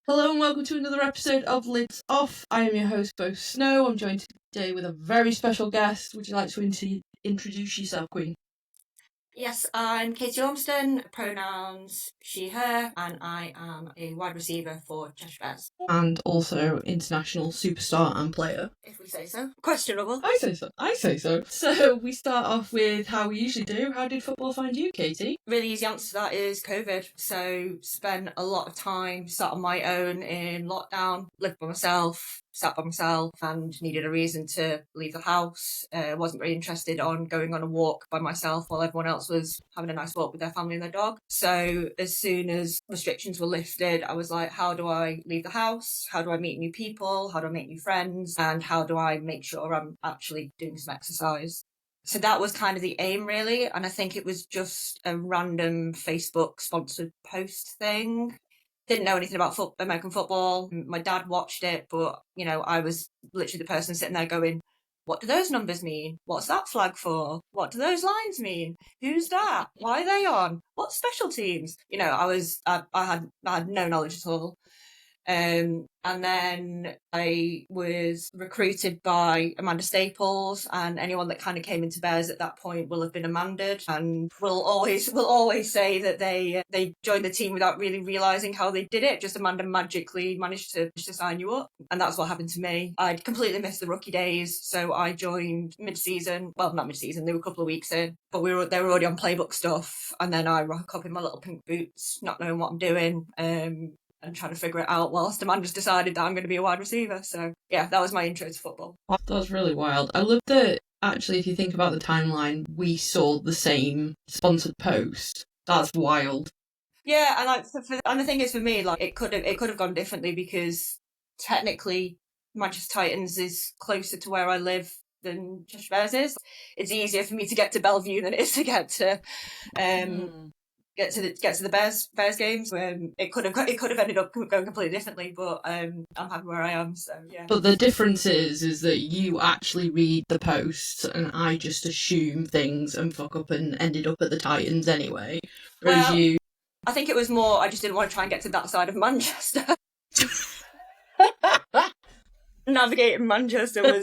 Hello and welcome to another episode of Lids Off. I am your host, Bo Snow. I'm joined today with a very special guest. Would you like to introduce yourself, Queen? Yes, I'm Katy Ormston, pronouns she, her, and I am a wide receiver for Cheshire Bears. And also international superstar and player. If we say so. Questionable. I say so. So we start off with how we usually do. How did football find you, Katy? Really easy answer to that is COVID. So spent a lot of time sat on my own in lockdown, lived by myself, sat by myself and needed a reason to leave the house. Wasn't very interested on going on a walk by myself while everyone else was having a nice walk with their family and their dog. So as soon as restrictions were lifted, I was like, how do I leave the house? How do I meet new people? How do I make new friends? And how do I make sure I'm actually doing some exercise? So that was kind of the aim, really. And I think it was just a random Facebook sponsored post thing. Didn't know anything about American football. My dad watched it, but, I was literally the person sitting there going, what do those numbers mean? What's that flag for? What do those lines mean? Who's that? Why are they on? What special teams? I had no knowledge at all. And then I was recruited by Amanda Staples, and anyone that kind of came into Bears at that point will have been Amandaed, and will always say that they joined the team without really realising how they did it. Just Amanda magically managed to sign you up, and that's what happened to me. I'd completely missed the rookie days, so I joined mid-season. Well, not mid-season; they were a couple of weeks in, but they were already on playbook stuff, and then I rock up in my little pink boots, not knowing what I'm doing. And trying to figure it out whilst Amanda's decided that I'm going to be a wide receiver. So, yeah, that was my intro to football. That's really wild. I love that, actually, if you think about the timeline, we saw the same sponsored post. That's wild. Yeah, and the thing is, for me, like, it could have gone differently because technically Manchester Titans is closer to where I live than Cheshire Bears is. It's easier for me to get to Bellevue than it is to get to get to the Bears games. It could have ended up going completely differently, but I'm happy where I am. So yeah. But the difference is that you actually read the posts, and I just assume things and fuck up and ended up at the Titans anyway. Whereas you, I think it was more I just didn't want to try and get to that side of Manchester. Navigating Manchester was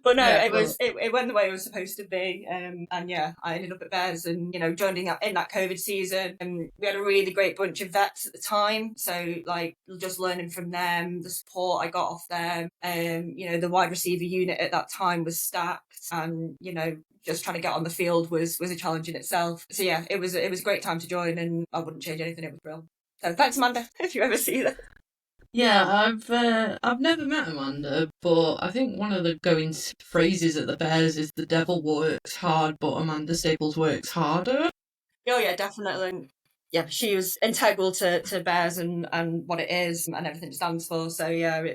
but no, yeah, it went the way it was supposed to be, and yeah, I ended up at Bears and joining in that COVID season, and we had a really great bunch of vets at the time, so like just learning from them, the support I got off them, the wide receiver unit at that time was stacked, and just trying to get on the field was a challenge in itself. So yeah, it was a great time to join, and I wouldn't change anything. It was brilliant. So thanks, Amanda, if you ever see that. Yeah, I've never met Amanda, but I think one of the going phrases at the Bears is the devil works hard, but Amanda Staples works harder. Oh yeah, definitely. Yeah, she was integral to Bears and what it is and everything it stands for. So yeah,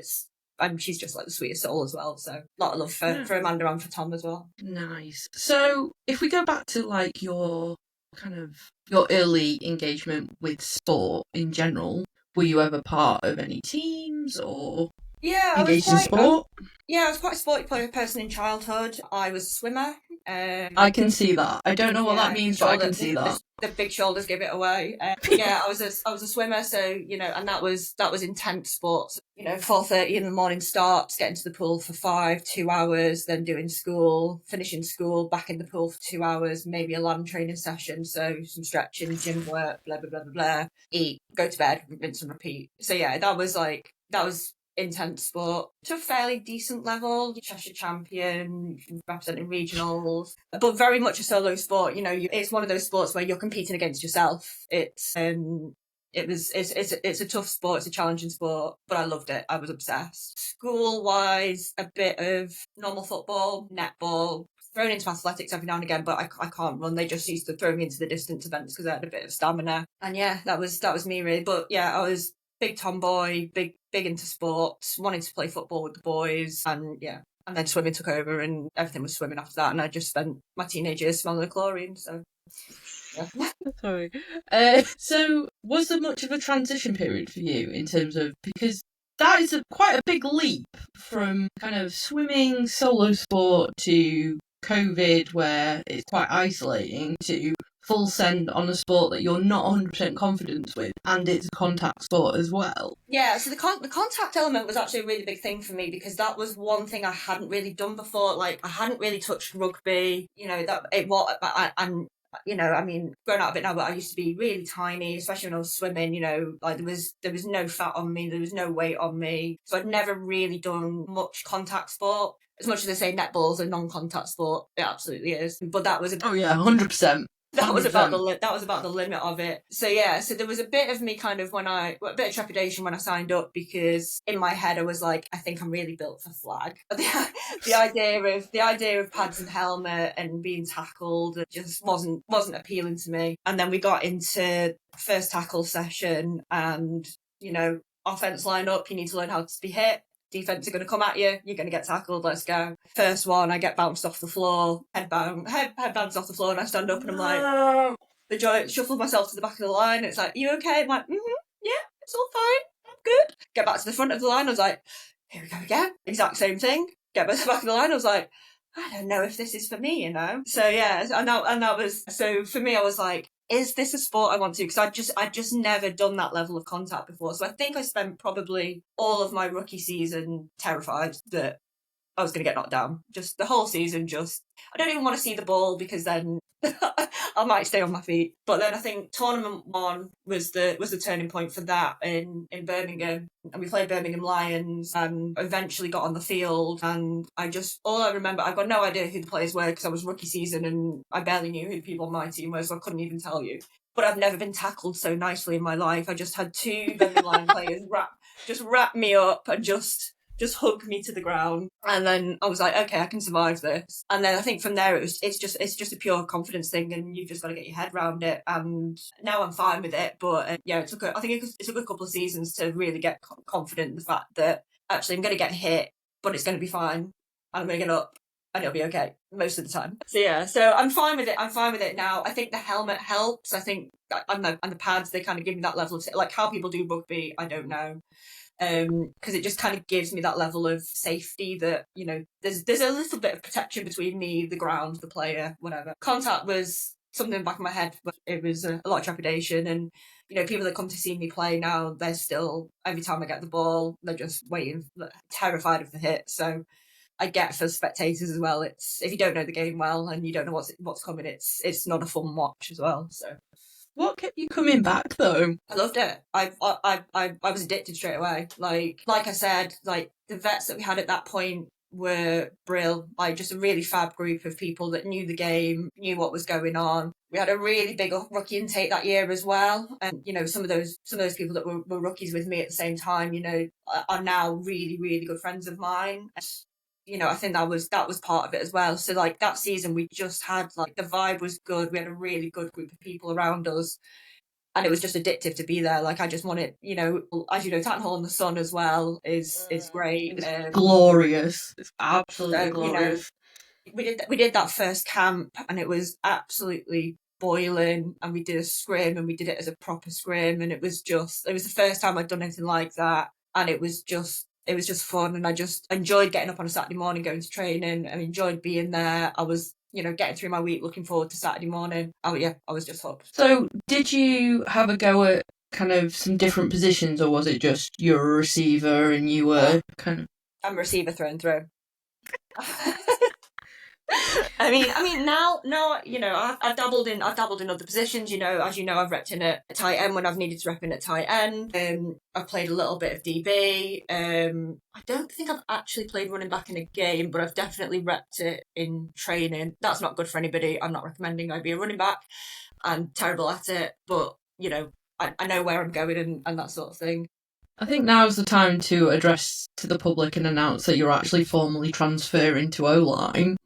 she's just like the sweetest soul as well. So a lot of love for Amanda and for Tom as well. Nice. So if we go back to like your early engagement with sport in general, were you ever part of any teams or engaged in sport? I was quite a sporty person in childhood. I was a swimmer. I can see that. I don't know what that means, but I can see that. The big shoulders give it away. I was a swimmer, so and that was intense sports. 4:30 in the morning starts, getting to the pool for 2 hours, then doing school, finishing school, back in the pool for 2 hours, maybe a land training session, so some stretching, gym work, blah blah blah blah blah. Eat, go to bed, rinse and repeat. So yeah, that was intense sport to a fairly decent level. Cheshire champion, representing regionals, but very much a solo sport. It's one of those sports where you're competing against yourself. It's a tough sport. It's a challenging sport, but I loved it. I was obsessed. School wise, a bit of normal football, netball, thrown into athletics every now and again, but I can't run. They just used to throw me into the distance events because I had a bit of stamina. And yeah, that was me really. But yeah, I was big tomboy, big into sports, wanting to play football with the boys, and yeah. And then swimming took over and everything was swimming after that, and I just spent my teenage years smelling the chlorine, so yeah. Sorry. So was there much of a transition period for you in terms of, because that is quite a big leap from kind of swimming, solo sport, to COVID, where it's quite isolating, to full send on a sport that you're not 100% confident with, and it's a contact sport as well. Yeah, so the contact element was actually a really big thing for me, because that was one thing I hadn't really done before. Like, I hadn't really touched rugby, that it was, and I mean, grown out a bit now, but I used to be really tiny, especially when I was swimming, like there was no fat on me, there was no weight on me. So I'd never really done much contact sport. As much as they say netball's a non-contact sport, it absolutely is. But that was 100%. That was about the limit of it. So yeah, so there was a bit of me kind of a bit of trepidation when I signed up, because in my head I was like, I think I'm really built for flag. The idea of pads and helmet and being tackled just wasn't appealing to me. And then we got into first tackle session, and offense line up, you need to learn how to be hit. Defense are going to come at you, you're going to get tackled, let's go. First one, I get bounced off the floor, head bounced off the floor, and I stand up and I'm like, the joy, shuffle myself to the back of the line. It's like, you okay? I'm like, yeah, it's all fine, I'm good. Get back to the front of the line, I was like, here we go again. Exact same thing. Get back to the back of the line, I was like, I don't know if this is for me, So yeah, and that was, so for me, I was like, is this a sport I want to? Because I'd just never done that level of contact before. So I think I spent probably all of my rookie season terrified that I was going to get knocked down. Just the whole season, I don't even want to see the ball, because then I might stay on my feet. But then I think tournament 1 was the turning point for that in Birmingham. And we played Birmingham Lions and eventually got on the field. And all I remember, I've got no idea who the players were, because I was rookie season and I barely knew who the people on my team were, so I couldn't even tell you. But I've never been tackled so nicely in my life. I just had 2 Birmingham Lion players wrap me up and just hug me to the ground. And then I was like, okay, I can survive this. And then I think from there it's just a pure confidence thing, and you've just got to get your head around it. And now I'm fine with it. But it took a couple of seasons to really get confident in the fact that actually I'm going to get hit, but it's going to be fine, and I'm going to get up and it'll be okay most of the time. So yeah, so I'm fine with it now. I think the helmet helps. I think and the pads, they kind of give me that level of, like, how people do rugby, I don't know. Because it just kind of gives me that level of safety that, there's a little bit of protection between me, the ground, the player, whatever. Contact was something in the back of my head, but it was a lot of trepidation. And, people that come to see me play now, they're still, every time I get the ball, they're just waiting, terrified of the hit. So I get for spectators as well, it's, if you don't know the game well and you don't know what's coming, it's not a fun watch as well, so. What kept you coming back though? I loved it. I was addicted straight away. Like I said, like the vets that we had at that point were brilliant. Like, just a really fab group of people that knew the game, knew what was going on. We had a really big rookie intake that year as well. And, some of those people that were rookies with me at the same time, are now really, really good friends of mine. I think that was part of it as well. So like that season, we just had, like, the vibe was good. We had a really good group of people around us, and it was just addictive to be there. Like, I just wanted, as Tatton Hall in the sun as well is great. It's glorious. It's absolutely glorious. We did that first camp, and it was absolutely boiling, and we did a scrim, and we did it as a proper scrim, and it was the first time I'd done anything like that, and it was just fun, and I just enjoyed getting up on a Saturday morning, going to training. I enjoyed being there. I was, getting through my week, looking forward to Saturday morning. Oh yeah, I was just hooked. So did you have a go at kind of some different positions, or was it just you're a receiver and you were kind of... I'm a receiver through and through. I mean, now, I've dabbled in other positions. As I've repped in at tight end when I've needed to rep in at tight end. I've played a little bit of DB. I don't think I've actually played running back in a game, but I've definitely repped it in training. That's not good for anybody. I'm not recommending I be a running back. I'm terrible at it, but I know where I'm going and that sort of thing. I think now's the time to address to the public and announce that you're actually formally transferring to O-line.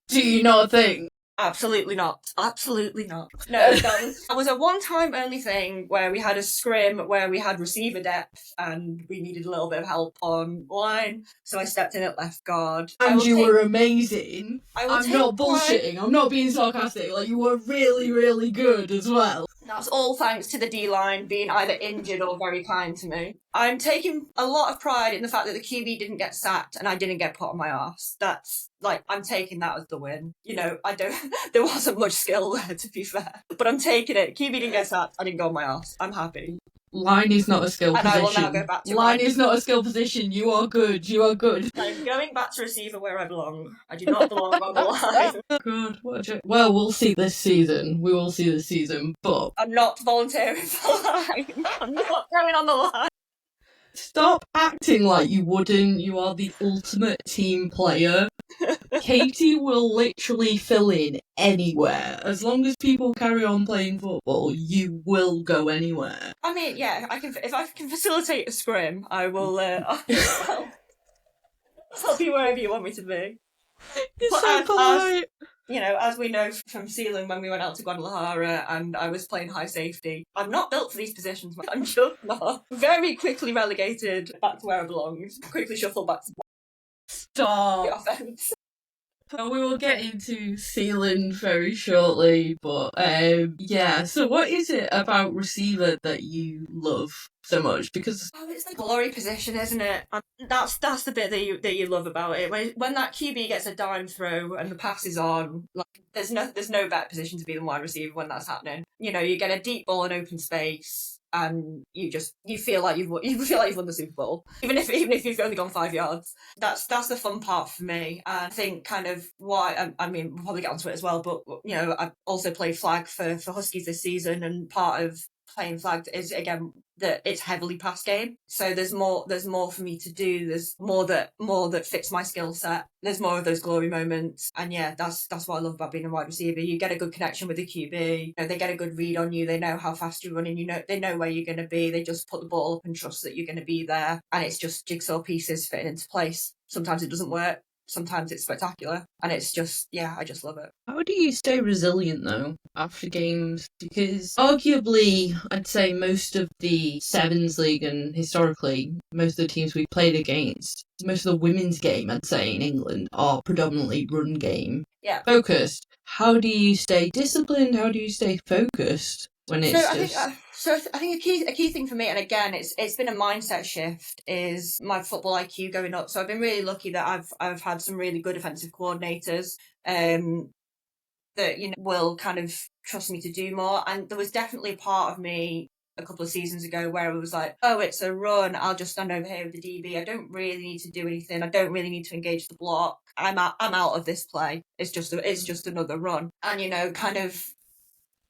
Do you not think? Absolutely not. Absolutely not. No, that was a one-time only thing where we had a scrim where we had receiver depth and we needed a little bit of help on line. So I stepped in at left guard. And you were amazing. I'm not bullshitting. I'm not being sarcastic. Like, you were really, really good as well. That's all thanks to the D-line being either injured or very kind to me. I'm taking a lot of pride in the fact that the QB didn't get sacked and I didn't get put on my arse. That's, like, I'm taking that as the win. You know, there wasn't much skill there, to be fair. But I'm taking it. QB didn't get sacked, I didn't go on my arse. I'm happy. Line is not a skill And position. I will now go back to Line is not a skill position. You are good. You are good. I'm going back to receiver where I belong. I do not belong on the line. Good. What a joke. Well, we'll see this season. We will see this season, but I'm not volunteering for the line. I'm not going on the line. stop acting like you wouldn't. You are the ultimate team player. Katy will literally fill in anywhere. As long as people carry on playing football, you will go anywhere. I mean, yeah, if I can facilitate a scrim, I will. I'll be wherever you want me to be. You're so polite. You know, as we know from Sealand when we went out to Guadalajara and I was playing high safety, I'm not built for these positions. I'm just not. Very quickly relegated back to where I belong. Quickly shuffle back to Stop. the offense. We will get into Sealand very shortly, but yeah. So, what is it about receiver that you love so much? Because it's the glory position, isn't it? And that's the bit that you love about it. When that QB gets a dime throw and the pass is on, like there's no better position to be than wide receiver when that's happening. You know, you get a deep ball in open space. And you feel like you've won the Super Bowl, even if you've only gone 5 yards. That's the fun part for me. And I think kind of why I mean we'll probably get onto it as well. But you know, I also played flag for Huskies this season, and part of playing flag is again that it's heavily pass game. So there's more for me to do. There's more that fits my skill set. There's more of those glory moments. And yeah, that's what I love about being a wide receiver. You get a good connection with the QB. You know, they get a good read on you. They know how fast you're running. You know, they know where you're going to be. They just put the ball up and trust that you're going to be there. And it's just jigsaw pieces fitting into place. Sometimes it doesn't work. Sometimes it's spectacular, and it's just, yeah, I just love it. How do you stay resilient, though, after games? Because arguably, I'd say most of the Sevens League and historically, most of the teams we've played against, most of the women's game, I'd say, in England, are predominantly run game. Yeah. Focused. How do you stay disciplined? How do you stay focused when it's I think a key thing for me, and again, it's been a mindset shift, is my football IQ going up. So I've been really lucky that I've had some really good offensive coordinators that you know will kind of trust me to do more. And there was definitely a part of me a couple of seasons ago where it was like, oh, it's a run. I'll just stand over here with the DB. I don't really need to do anything. I don't really need to engage the block. I'm out of this play. It's just another run. And you know, kind of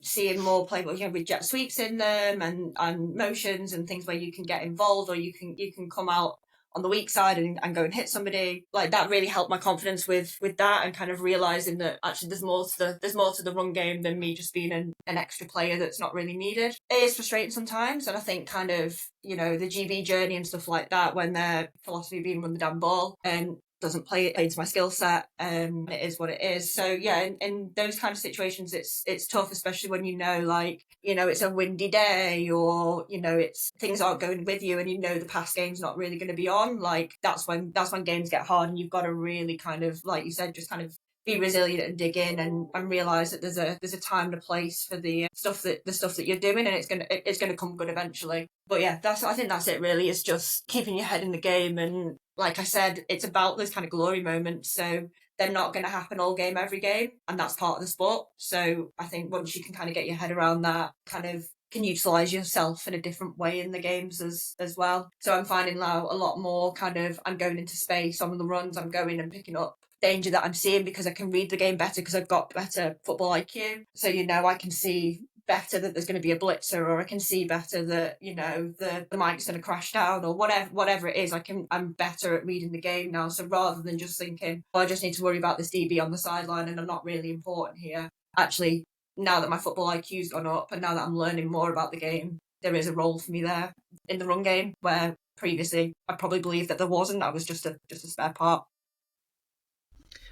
seeing more play, you know, with jet sweeps in them and motions and things where you can get involved, or you can come out on the weak side and go and hit somebody. Like that really helped my confidence with that, and kind of realizing that actually there's more to the run game than me just being an extra player that's not really needed. It is frustrating sometimes, and I think kind of, you know, the GB journey and stuff like that, when their philosophy being run the damn ball and doesn't play into my skill set, it is what it is. So yeah, in those kind of situations, it's tough, especially when you know, like, you know, it's a windy day, or you know, it's things aren't going with you, and you know the pass game's not really going to be on. Like that's when games get hard, and you've got to really kind of, like you said, just kind of be resilient and dig in and realize that there's a time and a place for the stuff that you're doing, and it's gonna come good eventually. But yeah, I think that's it really. It's just keeping your head in the game, and like I said, it's about those kind of glory moments. So they're not going to happen all game every game, and that's part of the sport. So I think once you can kind of get your head around that, kind of can utilise yourself in a different way in the games as well. So I'm finding now a lot more kind of, I'm going into space on the runs, I'm going and picking up danger that I'm seeing because I can read the game better because I've got better football IQ. So, you know, I can see better that there's going to be a blitzer, or I can see better that, you know, the mic's going to crash down, or whatever it is. I'm better at reading the game now. So rather than just thinking, oh, I just need to worry about this DB on the sideline and I'm not really important here, actually, now that my football IQ's gone up and now that I'm learning more about the game, there is a role for me there in the run game, where previously I probably believed that there wasn't. I was just a spare part.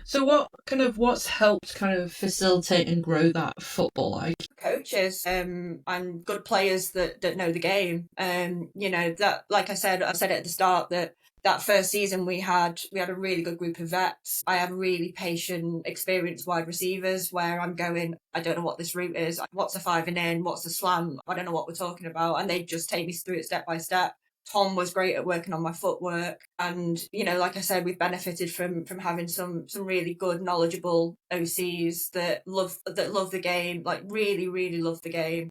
So what's helped kind of facilitate and grow that football like? Coaches and good players that know the game. That, like I said it at the start, that first season we had a really good group of vets. I had really patient, experienced wide receivers where I'm going, I don't know what this route is. What's a 5 and in? What's a slant? I don't know what we're talking about. And they just take me through it step by step. Tom was great at working on my footwork, and like I said, we've benefited from having some really good, knowledgeable OCs that love the game, like really, really love the game.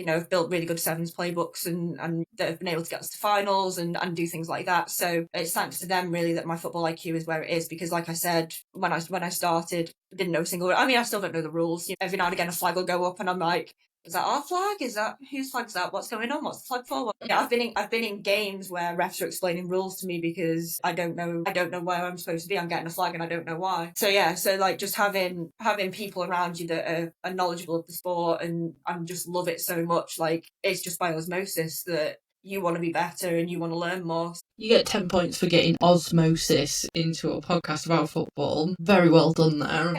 Have built really good sevens playbooks and that have been able to get us to finals and do things like that. So it's thanks to them really that my football IQ is where it is, because like I said, when I started, I didn't know a single. I mean, I still don't know the rules. Every now and again a flag will go up and I'm like, is that our flag? Is that whose flag's that? What's going on? What's the flag for? Yeah, I've been in games where refs are explaining rules to me because I don't know where I'm supposed to be. I'm getting a flag and I don't know why. So yeah, like just having people around you that are knowledgeable of the sport and just love it so much, like it's just by osmosis that you want to be better and you want to learn more. You get 10 points for getting osmosis into a podcast about football. Very well done there.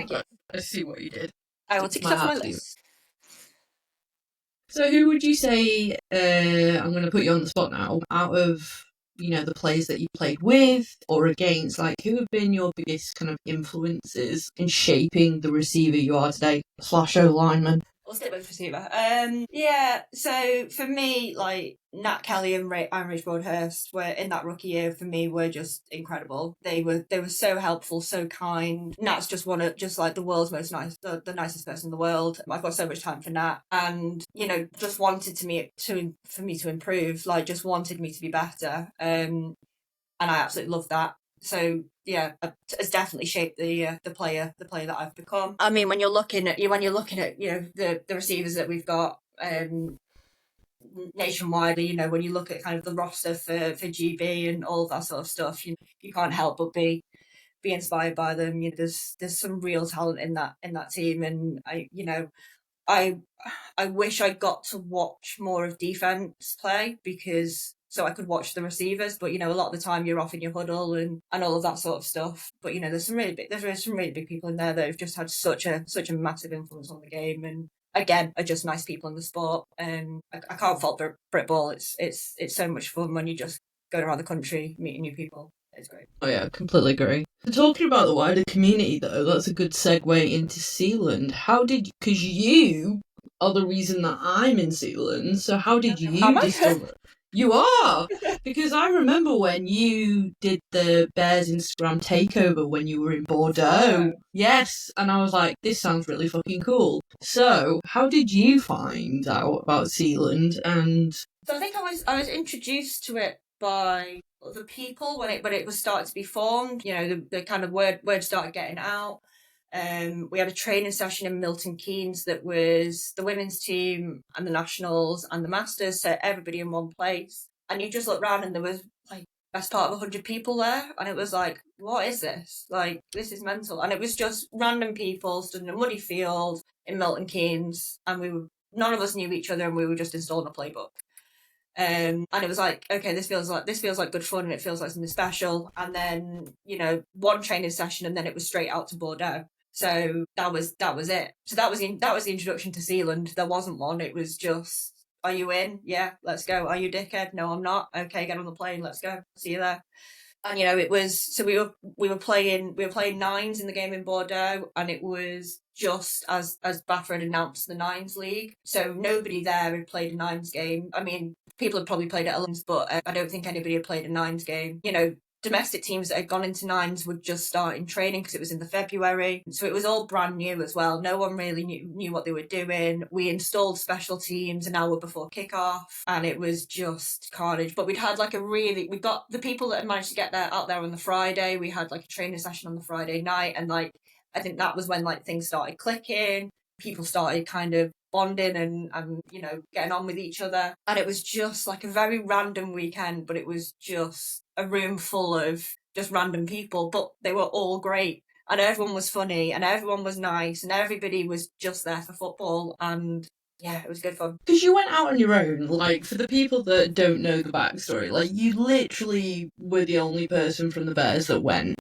I see what you did. I will take it off my list. So who would you say, I'm going to put you on the spot now, out of, the players that you played with or against, like who have been your biggest kind of influences in shaping the receiver you are today, / O-lineman? We'll stick with receiver. So for me, like Nat Kelly and Rich Broadhurst were in that rookie year for me were just incredible. They were so helpful, so kind. Nat's just like the world's most the nicest person in the world. I've got so much time for Nat, and just wanted for me to improve. Like just wanted me to be better. And I absolutely love that. So yeah, it's definitely shaped the player that I've become. I mean, when you're looking at the receivers that we've got nationwide, when you look at kind of the roster for GB and all of that sort of stuff, you can't help but be inspired by them. There's some real talent in that team, and I wish I got to watch more of defense play because so I could watch the receivers, but a lot of the time you're off in your huddle and all of that sort of stuff. But there's some really big people in there that have just had such a massive influence on the game, and again are just nice people in the sport. And I can't fault Brit Ball. It's so much fun when you just go around the country meeting new people. It's great. Oh yeah, completely agree. Talking about the wider community though, that's a good segue into Sealand. Because you are the reason that I'm in Sealand, so how did you discover? You are! Because I remember when you did the Bears Instagram takeover when you were in Bordeaux. Yes, and I was like, this sounds really fucking cool. So, how did you find out about Sealand? And so I think I was introduced to it by other people when it was starting to be formed. The kind of word started getting out. We had a training session in Milton Keynes that was the women's team and the nationals and the masters, so everybody in one place. And you just look around and there was like best part of 100 people there, and it was like, what is this? Like, this is mental. And it was just random people stood in a muddy field in Milton Keynes, and none of us knew each other, and we were just installing a playbook. And it was like, okay, this feels like good fun, and it feels like something special. And then one training session, and then it was straight out to Bordeaux. So that was it. So that was the introduction to Sealand. There wasn't one. It was just, are you in? Yeah, let's go. Are you dickhead? No, I'm not. Okay, get on the plane. Let's go. See you there. And it was, so we were playing nines in the game in Bordeaux, and it was just as Baffert announced the Nines League. So nobody there had played a Nines game. I mean, people had probably played at Elms, but I don't think anybody had played a Nines game. Domestic teams that had gone into nines would just start in training because it was in the February. So it was all brand new as well. No one really knew what they were doing. We installed special teams an hour before kickoff, and it was just carnage. But we'd had we got the people that had managed to get out there on the Friday. We had like a training session on the Friday night, and I think that was when things started clicking. People started kind of bonding and getting on with each other. And it was just like a very random weekend, but it was just a room full of just random people, but they were all great, and everyone was funny, and everyone was nice, and everybody was just there for football, and yeah, it was good fun. Because you went out on your own, like, for the people that don't know the backstory, like, you literally were the only person from the Bears that went.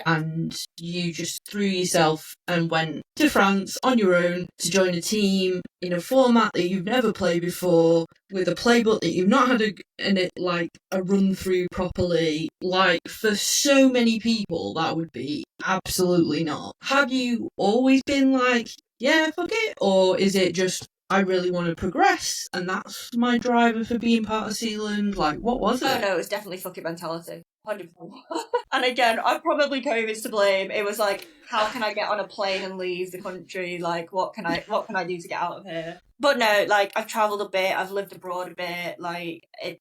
and you just threw yourself and went to France on your own to join a team in a format that you've never played before, with a playbook that you've not had a run through properly. Like, for so many people, that would be absolutely not. Have you always been like, yeah, fuck it? Or is it just, I really want to progress, and that's my driver for being part of Sealand? Like, what was it? Oh no, it was definitely fuck it mentality. 100%. And again, probably COVID's to blame. It was like, how can I get on a plane and leave the country? Like, what can I do to get out of here? But no, like, I've travelled a bit, I've lived abroad a bit, like, it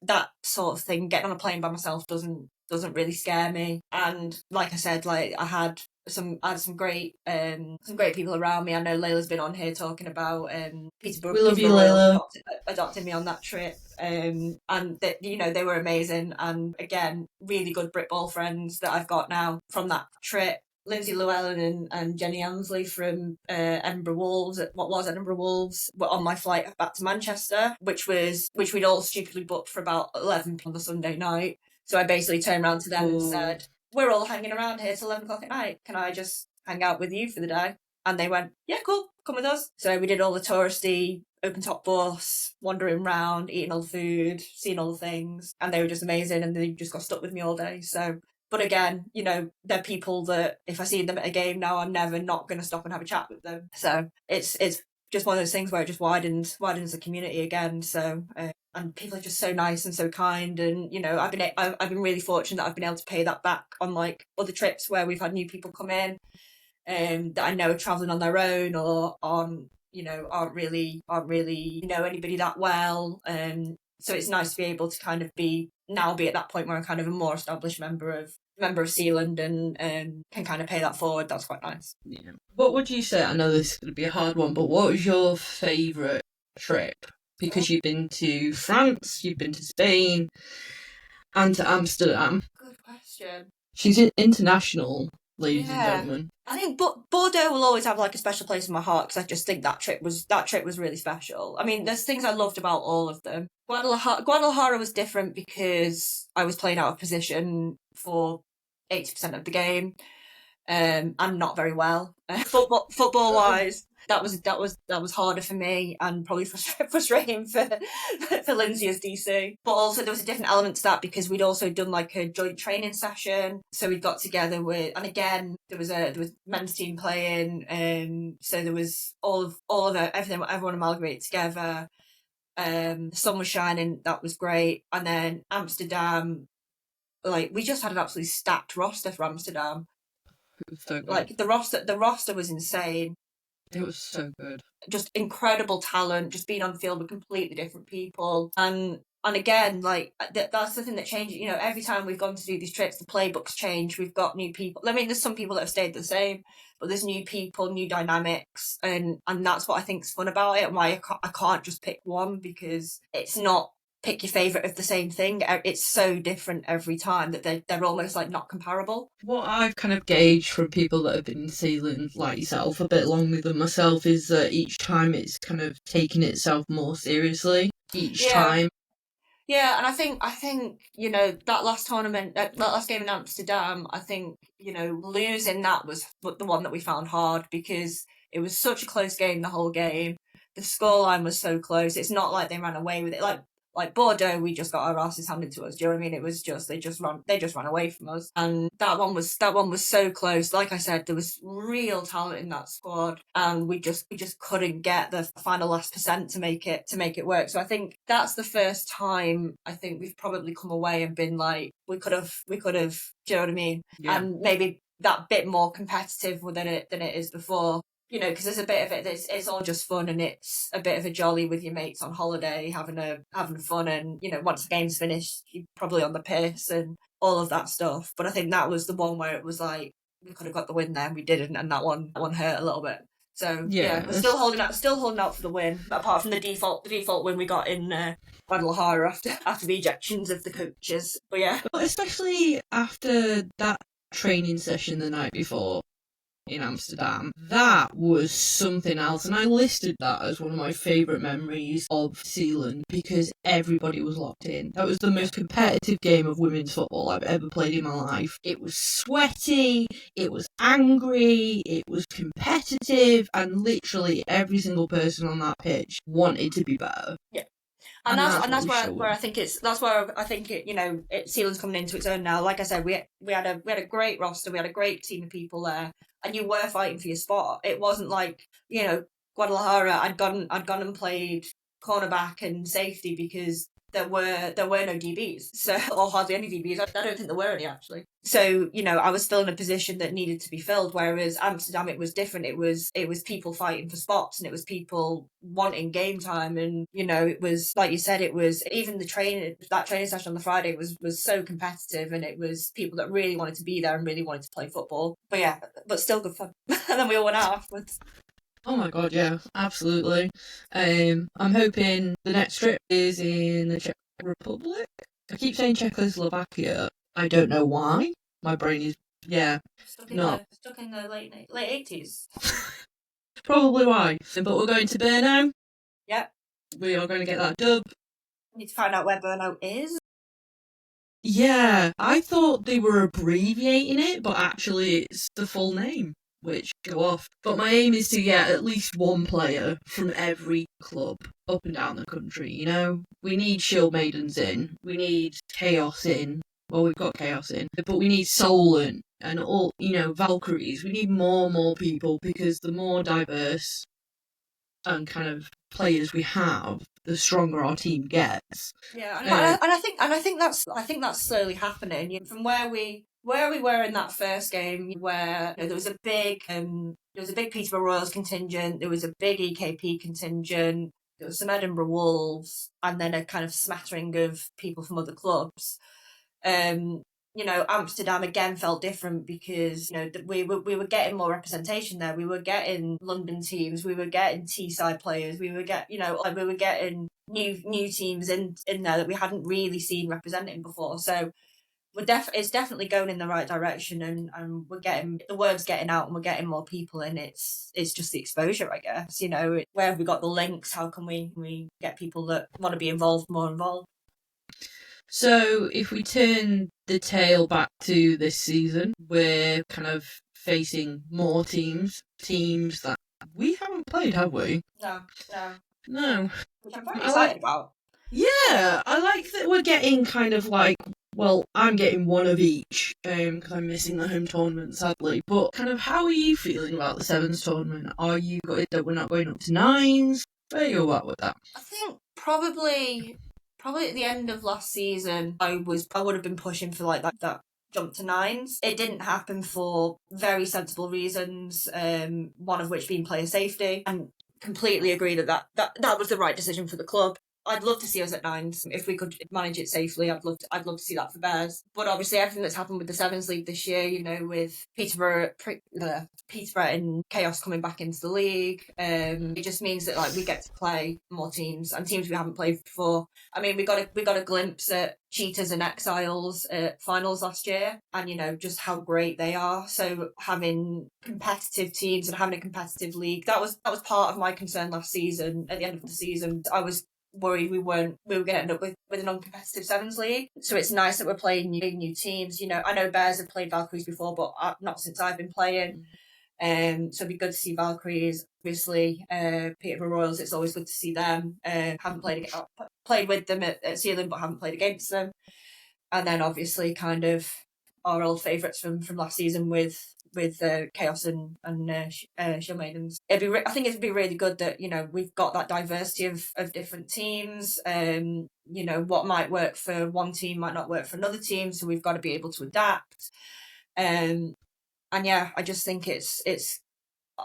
that sort of thing, getting on a plane by myself doesn't really scare me. And like I said, like, I had some great people around me. I know Layla's been on here talking about Peterborough. We love you, Layla. Adopting me on that trip, and that, you know, they were amazing. And again, really good Britball friends that I've got now from that trip. Lindsay Llewellyn and Jenny Ansley from Edinburgh Wolves, were on my flight back to Manchester, which we'd all stupidly booked for about 11 on the Sunday night. So I basically turned around to them and said, we're all hanging around here till 11 o'clock at night. Can I just hang out with you for the day? And they went, yeah, cool, come with us. So we did all the touristy, open top bus, wandering around, eating all the food, seeing all the things. And they were just amazing, and they just got stuck with me all day. So, but again, you know, they're people that if I see them at a game now, I'm never not going to stop and have a chat with them. So it's just one of those things where it just widens the community again. So, and people are just so nice and so kind, and you know, I've been really fortunate that I've been able to pay that back on like other trips where we've had new people come in, that I know are travelling on their own or aren't really know anybody that well. So it's nice to be able to kind of be at that point where I'm kind of a more established member of Sealand and can kind of pay that forward. That's quite nice. Yeah. What would you say? I know this is going to be a hard one, but what was your favourite trip? Because you've been to France, you've been to Spain, and to Amsterdam. Good question. She's international, ladies and gentlemen. I think Bordeaux will always have like a special place in my heart because I just think that trip was really special. I mean, there's things I loved about all of them. Guadalajara was different because I was playing out of position for 80% of the game, and not very well. Football wise, that was harder for me and probably frustrating for Lindsay as DC. But also there was a different element to that because we'd also done like a joint training session. So we got together and again there was men's team playing, and so there was all of it, everyone amalgamated together. The sun was shining, that was great. And then Amsterdam, like we just had an absolutely stacked roster for Amsterdam. It was so good. Like the roster was insane. It was so good. Just incredible talent, just being on the field with completely different people. And again, like that's the thing that changes. You know, every time we've gone to do these trips, the playbooks change. We've got new people. I mean, there's some people that have stayed the same, but there's new people, new dynamics, and that's what I think is fun about it. And why I can't just pick one, because it's not pick your favourite of the same thing. It's so different every time that they're almost like not comparable. What I've kind of gauged from people that have been sailing like yourself a bit longer than myself is that each time it's kind of taking itself more seriously each time. Yeah, and I think you know, that last tournament, that last game in Amsterdam, I think, you know, losing that was the one that we found hard because it was such a close game the whole game. The scoreline was so close. It's not like they ran away with it. Like Bordeaux, we just got our asses handed to us. Do you know what I mean? It was just they just ran away from us, and that one was so close. Like I said, there was real talent in that squad, and we just couldn't get the final last percent to make it work. So I think that's the first time I think we've probably come away and been like, we could have. Do you know what I mean? Yeah. And maybe that bit more competitive than it is before. You know, because there's a bit of it. It's all just fun, and it's a bit of a jolly with your mates on holiday, having fun, and you know, once the game's finished, you're probably on the piss and all of that stuff. But I think that was the one where it was like we could have got the win there, and we didn't, and that one hurt a little bit. So yeah, we're still holding out for the win. Apart from the default win we got in Guadalajara after the ejections of the coaches. But yeah, especially after that training session the night before. in Amsterdam. That was something else, and I listed that as one of my favourite memories of Sealand because everybody was locked in. That was the most competitive game of women's football I've ever played in my life. It was sweaty, it was angry, it was competitive, and literally every single person on that pitch wanted to be better. Yeah. And that's where I think it, you know, Sealand's coming into its own now. Like I said, we had a great roster, we had a great team of people there, and you were fighting for your spot. It wasn't like, you know, Guadalajara. I'd gone and played cornerback and safety because there were no DBs, so, or hardly any DBs. I don't think there were any, actually. So, you know, I was still in a position that needed to be filled, whereas Amsterdam, it was different. It was people fighting for spots, and it was people wanting game time, and, you know, it was, like you said, it was even that training session on the Friday was so competitive, and it was people that really wanted to be there and really wanted to play football. But yeah, but still good fun. And then we all went out afterwards. Oh my god, yeah, absolutely. I'm hoping the next trip is in the Czech Republic. I keep saying Czechoslovakia. I don't know why. My brain is, stuck in the late 80s. Probably why. But we're going to Brno. Yep. We are going to get that dub. We need to find out where Brno is. Yeah, I thought they were abbreviating it, but actually it's the full name, which go off. But my aim is to get at least one player from every club up and down the country, you know? We need Shield Maidens in, we need Chaos in, well, we've got Chaos in, but we need Solent and all, you know, Valkyries. We need more people, because the more diverse and kind of players we have, the stronger our team gets. Yeah, and I think that's slowly happening. From where we were in that first game, where, you know, there was a big Peterborough Royals contingent, there was a big EKP contingent, there was some Edinburgh Wolves, and then a kind of smattering of people from other clubs. You know, Amsterdam again felt different because, you know, we were getting more representation there. We were getting London teams, we were getting Teesside players, we were getting new teams in there that we hadn't really seen representing before. So it's definitely going in the right direction, and we're getting, the word's getting out, and we're getting more people in. It's just the exposure, I guess. You know, where have we got the links? How can we get people that want to be involved more involved? So if we turn the tail back to this season, we're kind of facing more teams that we haven't played, have we? No. Which I'm very excited about. Yeah, I like that we're getting kind of like, well, I'm getting one of each, because I'm missing the home tournament, sadly. But kind of, how are you feeling about the Sevens tournament? Are you got that we're not going up to nines? Where are you at with that? I think probably at the end of last season, I would have been pushing for like that jump to nines. It didn't happen for very sensible reasons, one of which being player safety, and completely agree that was the right decision for the club. I'd love to see us at nines if we could manage it safely. I'd love to see that for Bears. But obviously, everything that's happened with the Sevens League this year, you know, with Peterborough and Chaos coming back into the league, it just means that, like, we get to play more teams and teams we haven't played before. I mean, we got a glimpse at Cheetahs and Exiles at finals last year, and, you know, just how great they are. So having competitive teams and having a competitive league, that was part of my concern last season. At the end of the season, I was worried we were going to end up with an uncompetitive Sevens League. So it's nice that we're playing new teams. You know, I know Bears have played Valkyries before, but not since I've been playing. So it'd be good to see Valkyries. Obviously, Peterborough Royals, it's always good to see them. Haven't played with them at Sealand, but haven't played against them. And then obviously kind of our old favourites from last season with Chaos and Shield Maidens. I think it'd be really good that, you know, we've got that diversity of different teams. You know, what might work for one team might not work for another team, so we've got to be able to adapt. And yeah, I just think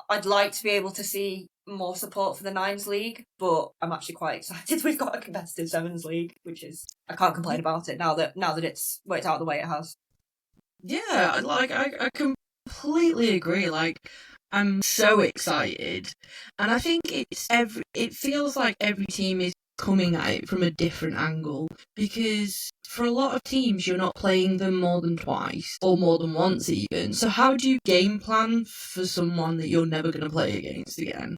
I'd like to be able to see more support for the Nines League, but I'm actually quite excited we've got a competitive Sevens League, which is, I can't complain about it now that it's worked out the way it has. Yeah, like I completely agree. Like, I'm so excited, and I think it feels like every team is coming at it from a different angle, because for a lot of teams you're not playing them more than twice or more than once even. So how do you game plan for someone that you're never going to play against again?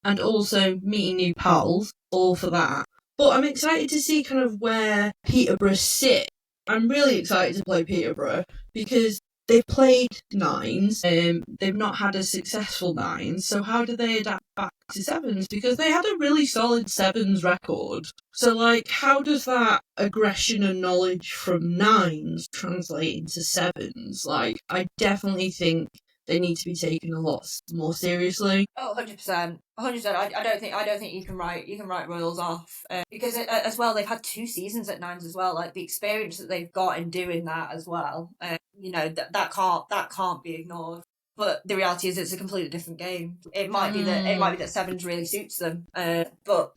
And also meeting new pals, all for that. But I'm excited to see kind of where Peterborough sit. I'm really excited to play Peterborough because they've played nines, they've not had a successful nines, so how do they adapt back to sevens? Because they had a really solid sevens record. So, like, how does that aggression and knowledge from nines translate into sevens? Like, I definitely think they need to be taken a lot more seriously. Oh, 100%. 100%. I don't think you can write Royals off because as well they've had 2 seasons at nines as well. Like the experience that they've got in doing that as well. That can't be ignored. But the reality is it's a completely different game. It might be that sevens really suits them. But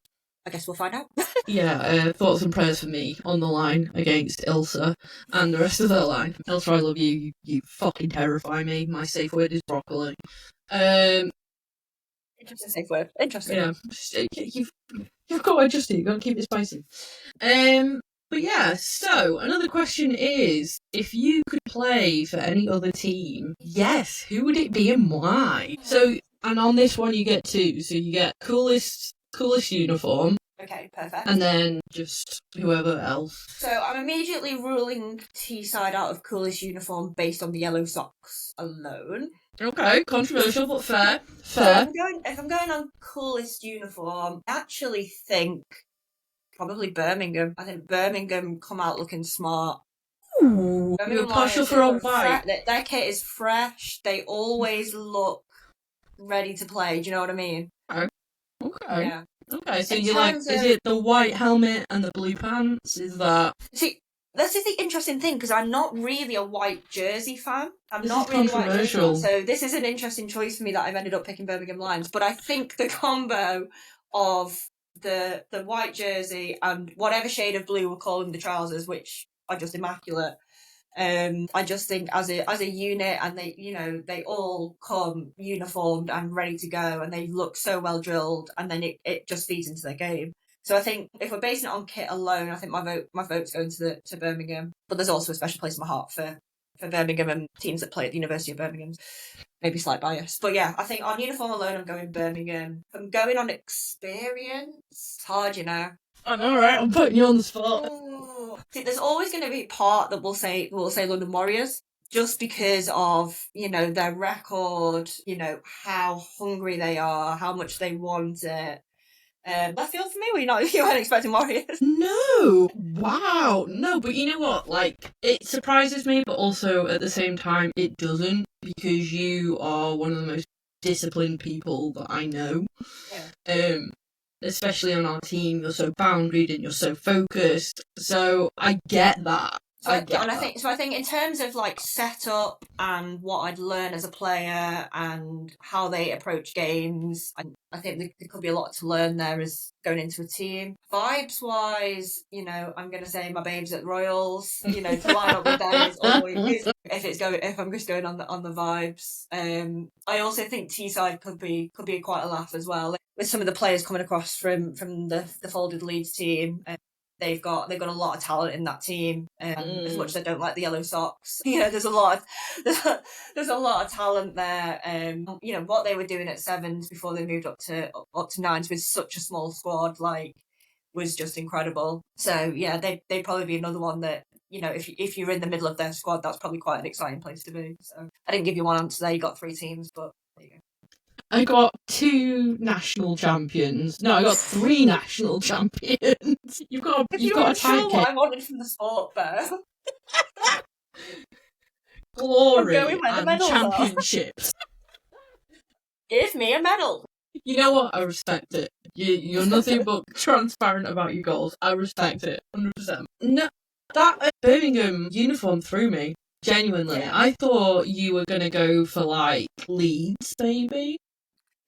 I guess we'll find out. Yeah, thoughts and prayers for me on the line against Ilsa and the rest of their line. Ilsa, I love you. You fucking terrify me. My safe word is broccoli. Interesting safe word. Interesting. Yeah, you've got to adjust it. You've got to keep it spicy. But yeah, so another question is, if you could play for any other team, yes, who would it be and why? So, and on this one you get 2. So you get coolest uniform. Okay, perfect. And then just whoever else. So I'm immediately ruling Teesside out of coolest uniform based on the yellow socks alone. Okay, controversial but fair. So if I'm going on coolest uniform, I actually think probably Birmingham. I think Birmingham come out looking smart. Ooh, you're partial for a white. Their kit is fresh. They always look ready to play. Do you know what I mean? Okay. Yeah. Okay, so you like, is it the white helmet and the blue pants? Is that... See, this is the interesting thing, because I'm not really a white jersey fan. This is controversial. So this is an interesting choice for me that I've ended up picking Birmingham Lions. But I think the combo of the white jersey and whatever shade of blue we're calling the trousers, which are just immaculate, I just think as a unit, and they all come uniformed and ready to go, and they look so well drilled, and then it just feeds into their game. So I think if we're basing it on kit alone, I think my vote's going to Birmingham. But there's also a special place in my heart for Birmingham and teams that play at the University of Birmingham. Maybe slight bias, but yeah, I think on uniform alone, I'm going Birmingham. If I'm going on experience, it's hard, I know, right? I'm putting you on the spot. See, there's always going to be a part that will say London Warriors, just because of their record, how hungry they are, how much they want it. Left field for me. You weren't expecting Warriors? No. Wow. No, but you know what? Like, it surprises me, but also at the same time, it doesn't, because you are one of the most disciplined people that I know. Yeah. Especially on our team, you're so boundaried and you're so focused. So I get that. I think in terms of like setup and what I'd learn as a player and how they approach games, I think there could be a lot to learn there as going into a team. Vibes wise, I'm going to say my babes at Royals. To line up with them is always if I'm just going on the vibes. I also think Teesside could be quite a laugh as well, with some of the players coming across from the folded Leeds team. They've got a lot of talent in that team. As much as I don't like the yellow socks, there's a lot of talent there. What they were doing at sevens before they moved up to nines with such a small squad, was just incredible. So yeah, they'd probably be another one that if you're in the middle of their squad, that's probably quite an exciting place to be. So I didn't give you one answer there. You got 3 teams, but there you go. I got 2 national champions. No, I got 3 national champions. You've got a tie what I wanted from the sport, though. Glory and championships. Give me a medal. You know what? I respect it. You're nothing but transparent about your goals. I respect it, 100%. No, that Birmingham uniform threw me. Genuinely, yeah. I thought you were gonna go for Leeds, maybe.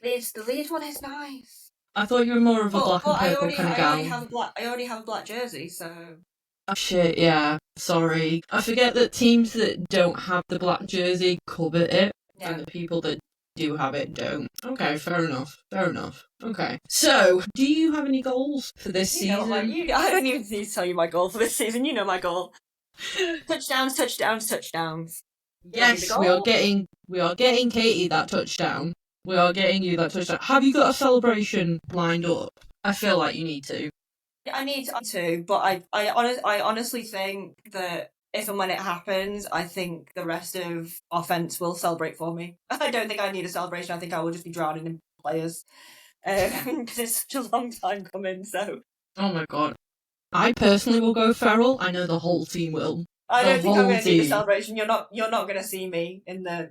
The Leeds one is nice. I thought you were more of a black and purple kind of gal. I already have a black jersey, so... Oh shit, yeah. Sorry. I forget that teams that don't have the black jersey covet it, and the people that do have it, don't. Okay, fair enough. Okay. So, do you have any goals for this season? I don't even need to tell you my goal for this season. You know my goal. Touchdowns. Yes, we are getting Katy that touchdown. We are getting you that touchdown. Have you got a celebration lined up? I feel like you need to. I need to, but I honestly think that if and when it happens, I think the rest of offense will celebrate for me. I don't think I need a celebration. I think I will just be drowning in players because it's such a long time coming. So. Oh my god. I personally will go feral. I know the whole team will. I don't think I'm going to need a celebration. You're not going to see me in the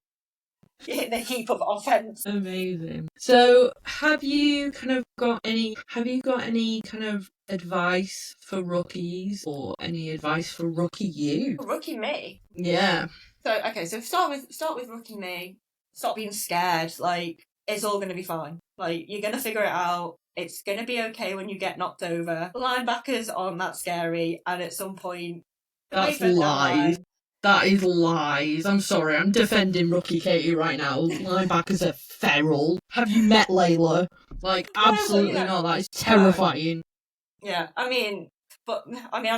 heap of offense. Amazing. So, have you got any kind of advice for rookies, or any advice for rookie you? Rookie me? Yeah. So start with rookie me. Stop being scared. Like, it's all going to be fine. Like, you're going to figure it out. It's going to be okay when you get knocked over. Linebackers aren't that scary, and at some point... That's lies. That is lies. I'm sorry, I'm defending rookie Katy right now. Linebackers are feral. Have you met Layla? Like, absolutely not. That is terrifying. Yeah, I'm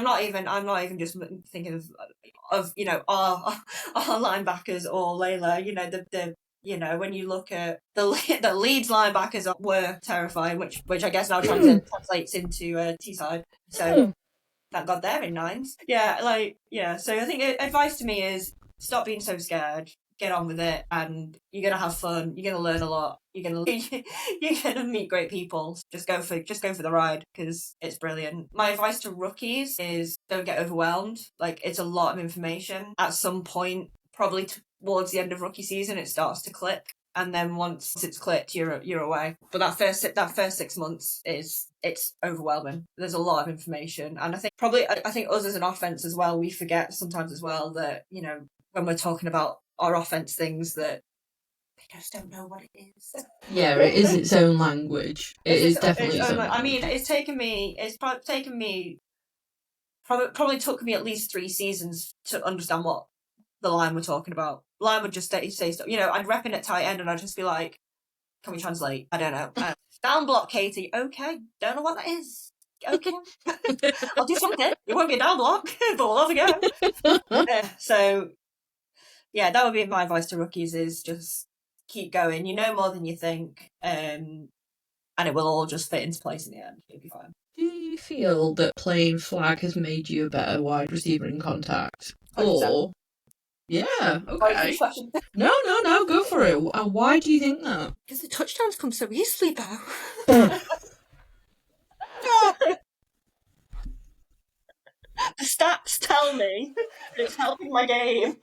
not even just thinking of our linebackers or Layla. When you look at the Leeds linebackers were terrifying, which I guess now translates into Teesside. So thank God they're in nines. Yeah. So I think advice to me is stop being so scared. Get on with it, and you're gonna have fun. You're gonna learn a lot. You're gonna meet great people. Just go for the ride because it's brilliant. My advice to rookies is don't get overwhelmed. Like, it's a lot of information. At some point, probably towards the end of rookie season, it starts to click, and then once it's clicked, you're away. But that first 6 months it's overwhelming. There's a lot of information, and I think us as an offense as well, we forget sometimes as well that when we're talking about our offense things that they just don't know what it is. Yeah, it is its own language. It is definitely its own language. I mean, it's probably took me at least 3 seasons to understand what the line we're talking about. The line would just say stuff. I'd rep in at tight end and I'd just be like, can we translate? I don't know. Down block, Katy. Okay. Don't know what that is. Okay. I'll do something. It won't be a down block, but we'll have a go. So, yeah, that would be my advice to rookies, is just keep going. You know more than you think, and it will all just fit into place in the end. It'll be fine. Do you feel that playing flag has made you a better wide receiver in contact? 100%. Or... Yeah, okay. No, go for it. Why do you think that? Because the touchdowns come so easily, though. The stats tell me it's helping my game.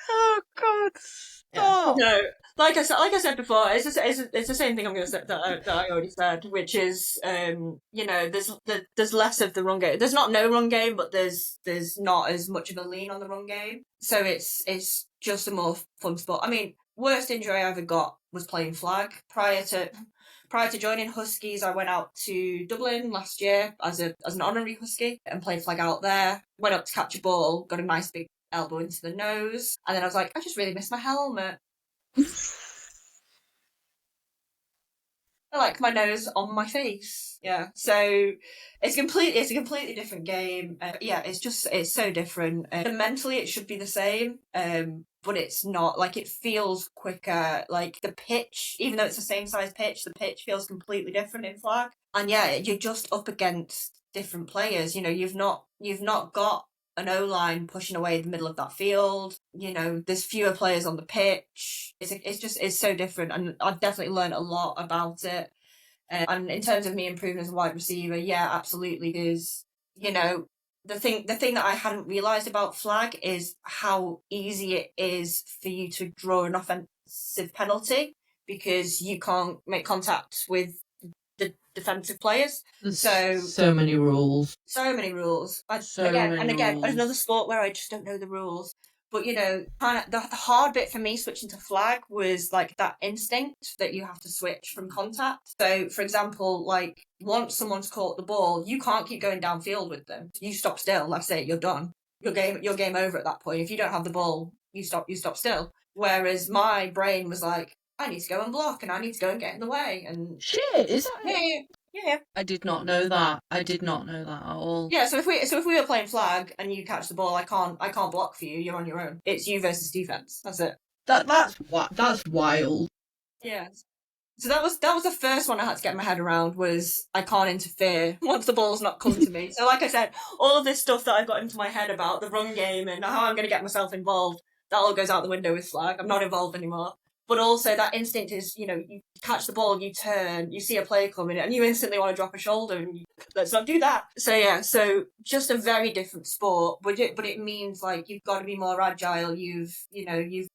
Oh God! Stop. No, like I said before, it's the same thing I'm going to say that I already said, which is there's less of the run game. There's not no run game, but there's not as much of a lean on the run game. So it's just a more fun sport. I mean, worst injury I ever got was playing flag. Prior to joining Huskies, I went out to Dublin last year as an honorary Husky and played flag out there. Went up to catch a ball, got a nice big elbow into the nose, and then I was like, I just really miss my helmet. I like my nose on my face. Yeah, so it's a completely different game. It's so different. Mentally, it should be the same, but it's not. Like, it feels quicker. Like, the pitch, even though it's the same size pitch, the pitch feels completely different in flag. And yeah, you're just up against different players. You've not got an O-line pushing away the middle of that field. There's fewer players on the pitch. It's so different, and I've definitely learned a lot about it. And in terms of me improving as a wide receiver, yeah, absolutely. Because the thing that I hadn't realised about flag is how easy it is for you to draw an offensive penalty because you can't make contact with the defensive players. There's so many rules. Again, another sport where I just don't know the rules. But kind of the hard bit for me switching to flag was like that instinct that you have to switch from contact. So, for example, like once someone's caught the ball, you can't keep going downfield with them. You stop still. That's it. You're done. Your game over at that point. If you don't have the ball, you stop still. Whereas my brain was like, I need to go and block, and I need to go and get in the way. And shit, is that it? Yeah. I did not know that. I did not know that at all. Yeah, so if we were playing flag and you catch the ball, I can't block for you. You're on your own. It's you versus defense. That's it. That's wild. Yeah. So that was the first one I had to get my head around, was I can't interfere once the ball's not come to me. So like I said, all of this stuff that I've got into my head about the run game and how I'm going to get myself involved, that all goes out the window with flag. I'm not involved anymore. But also that instinct is, you catch the ball, you turn, you see a player coming, and you instantly want to drop a shoulder, and let's not do that. So yeah, so just a very different sport, but it means like you've got to be more agile. You've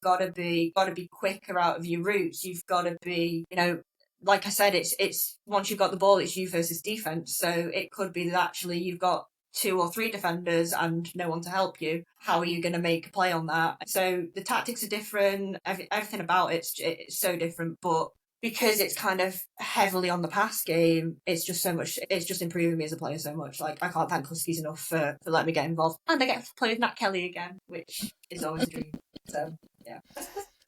got to be quicker out of your routes. You've got to be, like I said, it's once you've got the ball, it's you versus defense. So it could be that actually you've got 2 or 3 defenders and no one to help you. How are you going to make a play on that? So the tactics are different. Everything about it's so different, but because it's kind of heavily on the pass game, it's just so much. It's just improving me as a player so much. Like, I can't thank Huskies enough for letting me get involved, and I get to play with Nat Kelly again, which is always a dream. So yeah.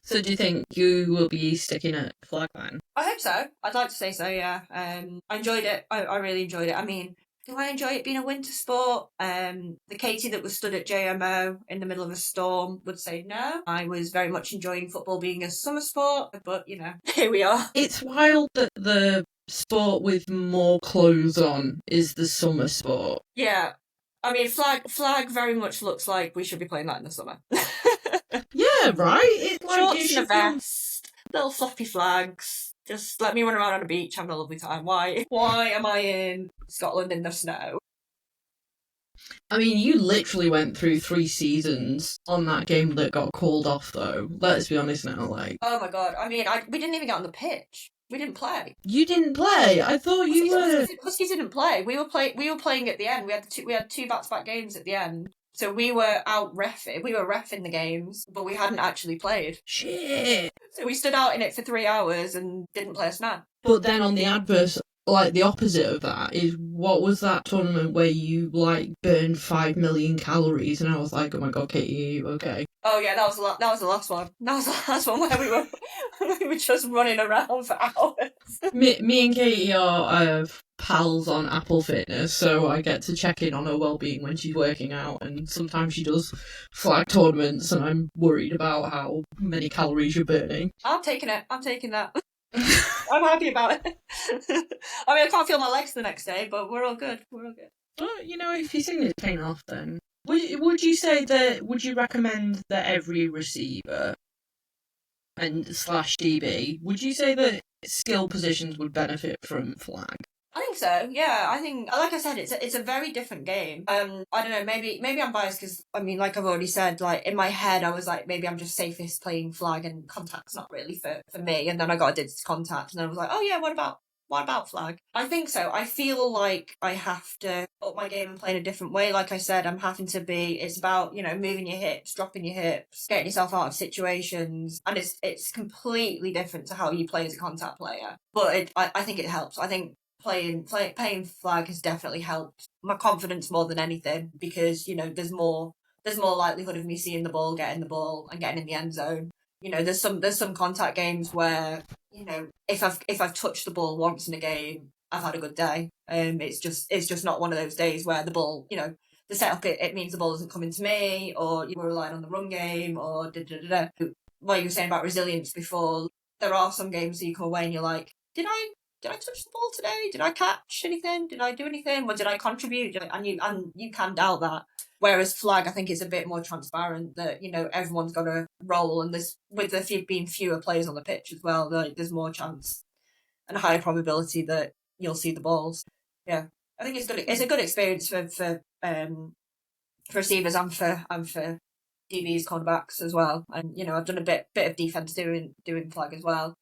So do you think you will be sticking at flag then? I hope so. I'd like to say so. Yeah. I enjoyed it. I really enjoyed it. I mean, do I enjoy it being a winter sport? The Katy that was stood at JMO in the middle of a storm would say no. I was very much enjoying football being a summer sport, but here we are. It's wild that the sport with more clothes on is the summer sport. Yeah. I mean, flag very much looks like we should be playing that in the summer. Yeah, right? It's like shorts and a vest, little floppy flags. Just let me run around on a beach having a lovely time. Why am I in Scotland in the snow? I mean, you literally went through 3 seasons on that game that got called off, though. Let's be honest now, like... Oh my god, I mean, we didn't even get on the pitch. We didn't play. You didn't play? I thought you were... Huskies didn't play. We were playing at the end. We had 2 back-to-back games at the end. So we were out reffing. We were reffing the games, but we hadn't actually played. Shit! So we stood out in it for 3 hours and didn't play a snap. But then on the adverse, like, the opposite of that is, what was that tournament where you, like, burned 5 million calories? And I was like, oh my god, Katy, are you okay? Oh yeah, that was the last one. That was the last one where we were just running around for hours. Me and Katy are pals on Apple Fitness, so I get to check in on her well-being when she's working out, and sometimes she does flag tournaments, and I'm worried about how many calories you're burning. I'm taking that. I'm happy about it. I mean, I can't feel my legs the next day, but we're all good. Well, if you're seeing it paying off, then would you recommend that every receiver and / DB, would you say that skill positions would benefit from flag? I think so. Yeah, I think, like I said, it's a very different game. I don't know. Maybe I'm biased because, I mean, like I've already said, like in my head, I was like, maybe I'm just safest playing flag and contact's not really for me. And then I got a digital contact, and I was like, oh yeah, what about flag? I think so. I feel like I have to up my game and play in a different way. Like I said, I'm having to be. It's about moving your hips, dropping your hips, getting yourself out of situations, and it's completely different to how you play as a contact player. But I think it helps. I think playing flag has definitely helped my confidence more than anything, because there's more likelihood of me seeing the ball, getting the ball, and getting in the end zone. There's some contact games where if I've touched the ball once in a game, I've had a good day. It's just not one of those days where the ball, the setup it means the ball isn't coming to me, or you were relying on the run game, or what you were saying about resilience before. There are some games that you come away and you're like, did I touch the ball today? Did I catch anything? Did I do anything? Or did I contribute? And you can doubt that. Whereas flag, I think, is a bit more transparent, that everyone's got a role, and with there being fewer players on the pitch as well, there's more chance and a higher probability that you'll see the balls. Yeah, I think it's good. It's a good experience for receivers and for DBs, cornerbacks as well. And I've done a bit of defense doing flag as well.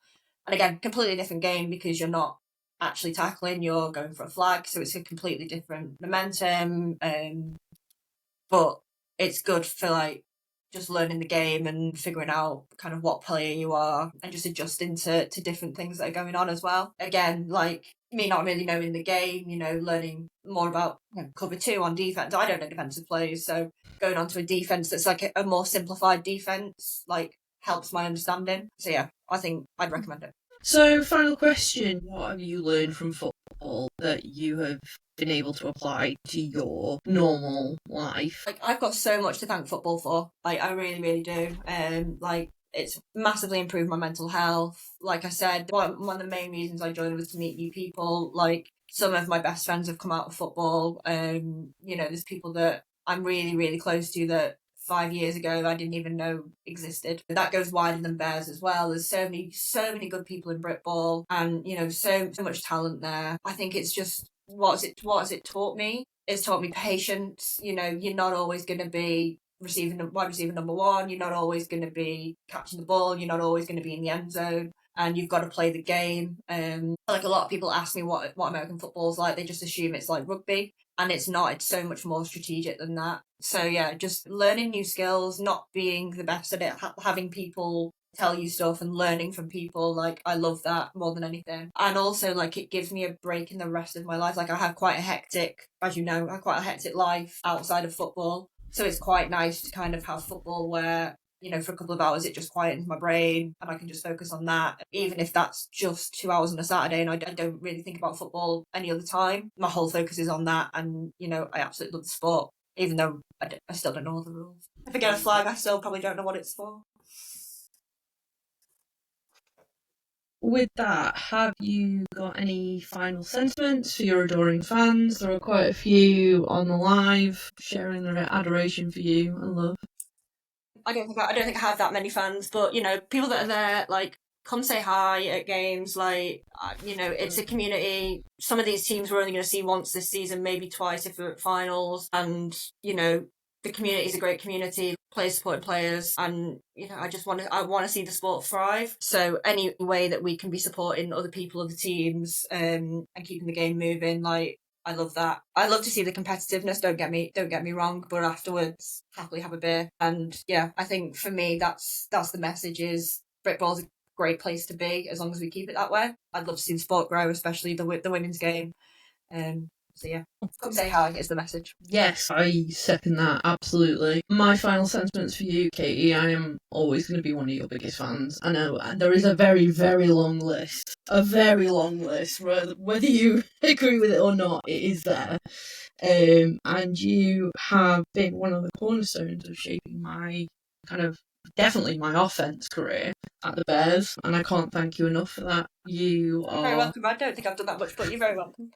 And again, completely different game, because you're not actually tackling, you're going for a flag, so it's a completely different momentum. But it's good for like just learning the game and figuring out kind of what player you are, and just adjusting to different things that are going on as well. Again, like me not really knowing the game, learning more about cover two on defense. I don't know defensive plays, so going on to a defense that's like a more simplified defense, like helps my understanding. So yeah, I think I'd recommend it. So, final question: what have you learned from football that you have been able to apply to your normal life? Like, I've got so much to thank football for. Like, I really, really do. Like, it's massively improved my mental health. Like I said, one of the main reasons I joined was to meet new people. Like, some of my best friends have come out of football. There's people that I'm really, really close to that 5 years ago I didn't even know existed. That goes wider than Bears as well. There's so many good people in Britball, and so much talent there. I think it's just what has it taught me? It's taught me patience. You're not always going to be wide receiver number one. You're not always going to be catching the ball. You're not always going to be in the end zone. And you've got to play the game. Like, a lot of people ask me what American football's like. They just assume it's like rugby, and it's not. It's so much more strategic than that. So yeah, just learning new skills, not being the best at it, having people tell you stuff and learning from people. Like, I love that more than anything. And also, like, it gives me a break in the rest of my life. Like, I have quite a hectic, as you know, life outside of football. So it's quite nice to kind of have football where, for a couple of hours it just quietens my brain and I can just focus on that. Even if that's just 2 hours on a Saturday and I don't really think about football any other time, my whole focus is on that. And, I absolutely love the sport, even though I still don't know all the rules. If I get a flag, I still probably don't know what it's for. With that, have you got any final sentiments for your adoring fans? There are quite a few on the live sharing their adoration for you and love. I don't think I have that many fans, but people that are there, like, come say hi at games. Like, it's a community. Some of these teams we're only going to see once this season, maybe twice if we're at finals. And the community is a great community. Players supporting players, and I want to see the sport thrive. So any way that we can be supporting other people, other teams, and keeping the game moving, like, I love that. I love to see the competitiveness. Don't get me wrong, but afterwards, happily have a beer. And yeah, I think for me, that's the message: is Britball's a great place to be as long as we keep it that way. I'd love to see the sport grow, especially the women's game. So yeah, come say hi is the message. Yes, I second that, absolutely. My final sentiments for you, Katy: I am always going to be one of your biggest fans. I know there is a very, very long list. Whether you agree with it or not, it is there. And you have been one of the cornerstones of shaping my definitely my offense career at the Bears, and I can't thank you enough for that. You are... You're very welcome. I don't think I've done that much, but you're very welcome.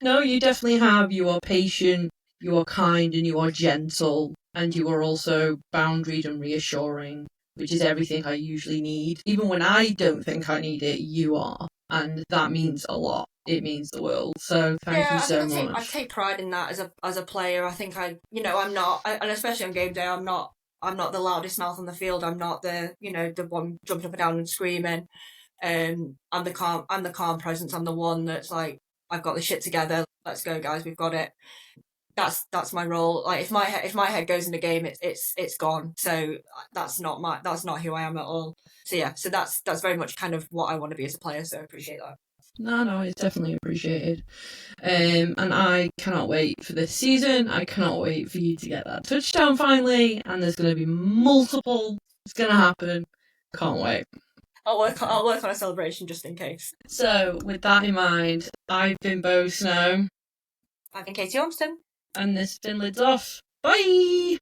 No, you definitely have. You are patient, you are kind, and you are gentle, and you are also boundaried and reassuring, which is everything I usually need. Even when I don't think I need it, you are, and that means a lot. It means the world. So thank you so much. I take pride in that as a player. I think I'm not, and especially on game day, I'm not the loudest mouth on the field. I'm not the the one jumping up and down and screaming. I'm the calm presence. I'm the one that's like, I've got the shit together. Let's go, guys. We've got it. That's my role. Like, if my head goes in the game, it's gone. So that's not who I am at all. So yeah. So that's very much kind of what I want to be as a player. So I appreciate that. No, it's definitely appreciated. And I cannot wait for this season. I cannot wait for you to get that touchdown finally. And there's going to be multiple. It's going to happen. Can't wait. I'll work on a celebration just in case. So, with that in mind, I've been Bo Snow. I've been Katy Ormston. And this has been Lids Off. Bye!